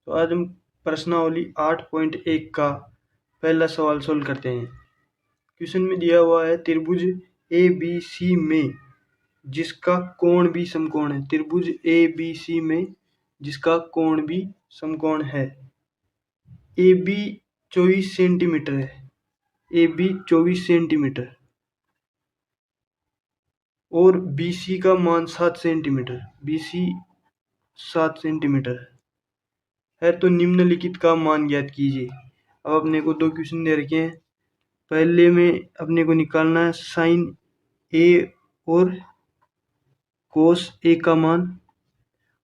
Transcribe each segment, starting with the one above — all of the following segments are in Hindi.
तो आज हम प्रश्नावली 8.1 का पहला सवाल सोल्व करते हैं। क्वेश्चन में दिया हुआ है त्रिभुज ए बी सी में जिसका कोण भी समकोण है। त्रिभुज ए बी सी में जिसका कोण भी समकोण है। ए बी 24 सेंटीमीटर है। ए बी 24 सेंटीमीटर और बी सी का मान 7 सेंटीमीटर। बी सी 7 सेंटीमीटर है तो निम्नलिखित का मान ज्ञात कीजिए। अब अपने को दो क्वेश्चन दे रखे हैं। पहले में अपने को निकालना है साइन ए और कोस ए का मान,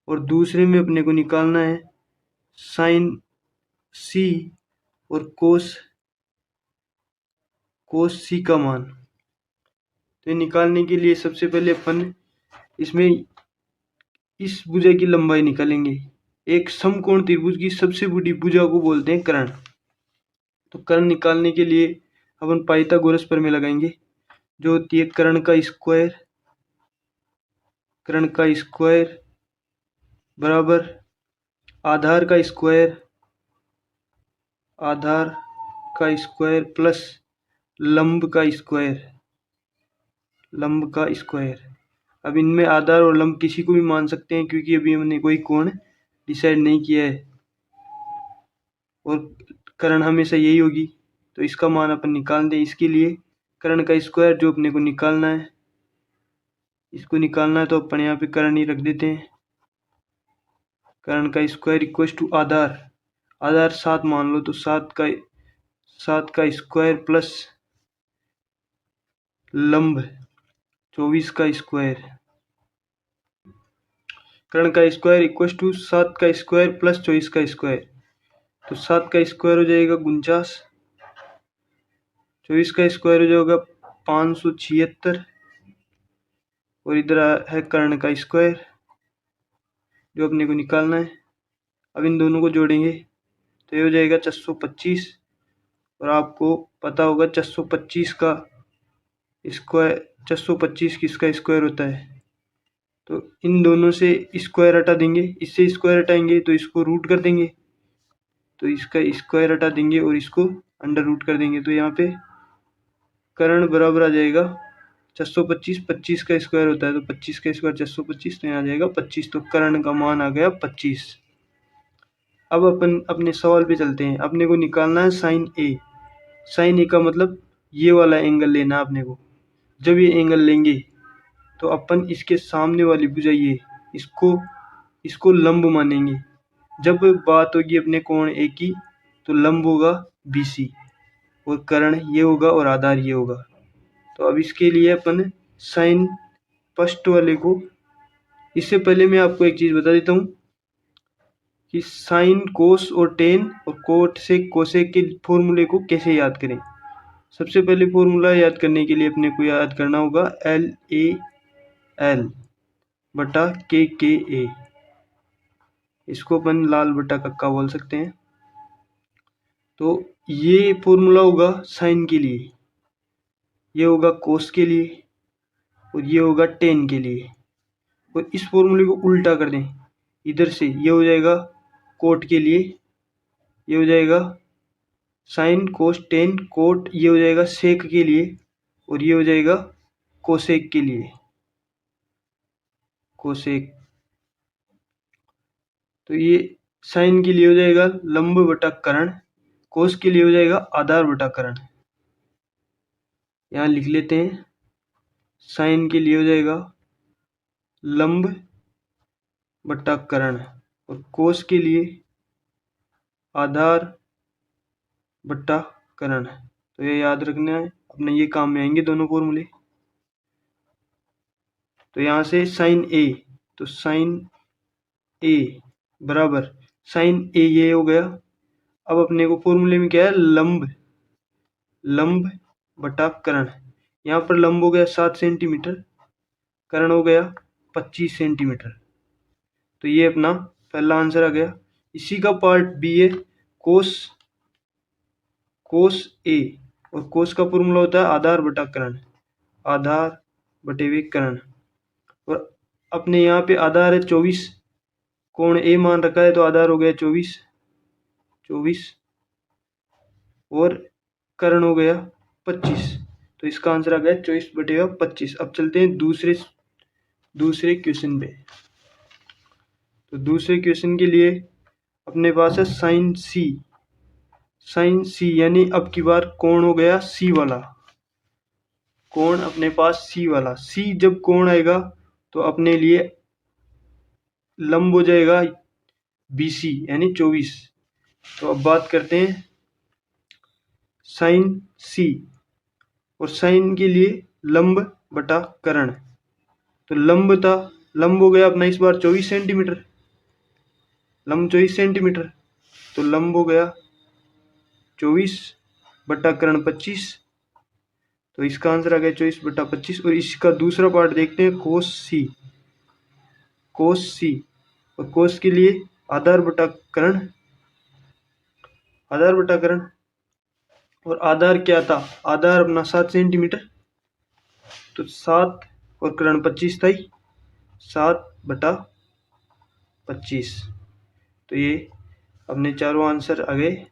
और दूसरे में अपने को निकालना है साइन सी और कोस सी का मान। तो निकालने के लिए सबसे पहले अपन इसमें इस भुजा की लंबाई निकालेंगे। एक समकोण त्रिभुज की सबसे बड़ी भुजा को बोलते हैं कर्ण। तो कर्ण निकालने के लिए अपन पाइथागोरस प्रमेय लगाएंगे, जो होती है कर्ण का स्क्वायर बराबर आधार का स्क्वायर प्लस लंब का स्क्वायर। अब इनमें आधार और लंब किसी को भी मान सकते हैं, क्योंकि अभी हमने कोई कोण डिसाइड नहीं किया है और कर्ण हमेशा यही होगी। तो इसका मान अपन निकाल दें। इसके लिए कर्ण का स्क्वायर जो अपने को निकालना है, इसको निकालना है तो अपन यहाँ पे कर्ण ही रख देते हैं। कर्ण का स्क्वायर इक्वल टू आधार 7 मान लो, तो 7 का स्क्वायर प्लस लंब 24 का स्क्वायर। कर्ण का स्क्वायर इक्वल टू 7 का स्क्वायर प्लस 24 का स्क्वायर। तो 7 का स्क्वायर हो जाएगा 49, 24 का स्क्वायर हो जाएगा 576, और इधर है कर्ण का स्क्वायर जो अपने को निकालना है। अब इन दोनों को जोड़ेंगे तो ये हो जाएगा 425, और आपको पता होगा 425 का स्क्वायर 425 किसका स्क्वायर होता है। तो इन दोनों से स्क्वायर हटा देंगे, इससे स्क्वायर हटाएंगे तो इसको रूट कर देंगे, तो इसका स्क्वायर हटा देंगे और इसको अंडर रूट कर देंगे। तो यहाँ पे कर्ण बराबर आ जाएगा 425, 25 का स्क्वायर होता है तो 25 का स्क्वायर 425, तो यहाँ आ जाएगा 25। तो कर्ण का मान आ गया 25। अब अपन अपने सवाल पे चलते हैं। अपने को निकालना है साइन ए। साइन ए का मतलब ये वाला एंगल लेना है अपने को। जब ये एंगल लेंगे तो अपन इसके सामने वाली भुजा ये इसको लंब मानेंगे। जब बात होगी अपने कोण ए की तो लंब होगा BC और कर्ण ये होगा और आधार ये होगा। तो अब इसके लिए अपन साइन फर्स्ट वाले को, इससे पहले मैं आपको एक चीज बता देता हूँ कि साइन कोस और टेन और कोसेक के फॉर्मूले को कैसे याद करें। सबसे पहले फॉर्मूला याद करने के लिए अपने को याद करना होगा LAL बटा KKA। इसको अपन लाल बटा कक्का बोल सकते हैं। तो ये फॉर्मूला होगा साइन के लिए, ये होगा कोस के लिए और ये होगा टेन के लिए। और इस फॉर्मूले को उल्टा कर दें, इधर से ये हो जाएगा कोट के लिए, ये हो जाएगा साइन कोस टेन कोट, ये हो जाएगा सेक के लिए, और ये हो जाएगा कोसेक के लिए, कोसेक। तो ये साइन के लिए हो जाएगा लंब बटा कर्ण, कोस के लिए हो जाएगा आधार बटा कर्ण। यहाँ लिख लेते हैं, साइन के लिए हो जाएगा लंब बटा कर्ण और कोस के लिए आधार बटा कर्ण। तो ये याद रखना है, अपने ये काम में आएंगे दोनों फॉर्मूले। तो यहाँ से साइन ए, तो साइन ए बराबर साइन ए ये हो गया। अब अपने को फॉर्मूले में क्या है, लंब बटा कर्ण। यहाँ पर लंब हो गया 7 सेंटीमीटर, कर्ण हो गया 25 सेंटीमीटर। तो ये अपना पहला आंसर आ गया। इसी का पार्ट बी है कोस ए, और कोस का फॉर्मूला होता है आधार बटा कर्ण, आधार बटे हुए कर्ण। और अपने यहाँ पे आधार है 24, कोण ए मान रखा है तो आधार हो गया 24, 24 और कर्ण हो गया 25। तो इसका आंसर आ गया 24/25। अब चलते हैं दूसरे क्वेश्चन पे। तो दूसरे क्वेश्चन के लिए अपने पास है साइन सी यानी अब की बार कोण हो गया सी वाला। कोण अपने पास सी वाला, सी जब कोण आएगा तो अपने लिए लंब हो जाएगा बीसी यानी 24। तो अब बात करते हैं साइन सी, और साइन के लिए लंब बटा कर्ण। तो लंब हो गया अपना इस बार 24 सेंटीमीटर, लंब 24 सेंटीमीटर। तो लंब हो गया 24 बटा कर्ण 25। तो इसका आंसर आ गया 24/25। और इसका दूसरा पार्ट देखते हैं कोस सी। और कोस के लिए आधार बटा कर्ण, और आधार क्या था, आधार अपना 7 सेंटीमीटर। तो 7 और कर्ण 25 था ही, 7/25। तो ये अपने चारों आंसर आ गए।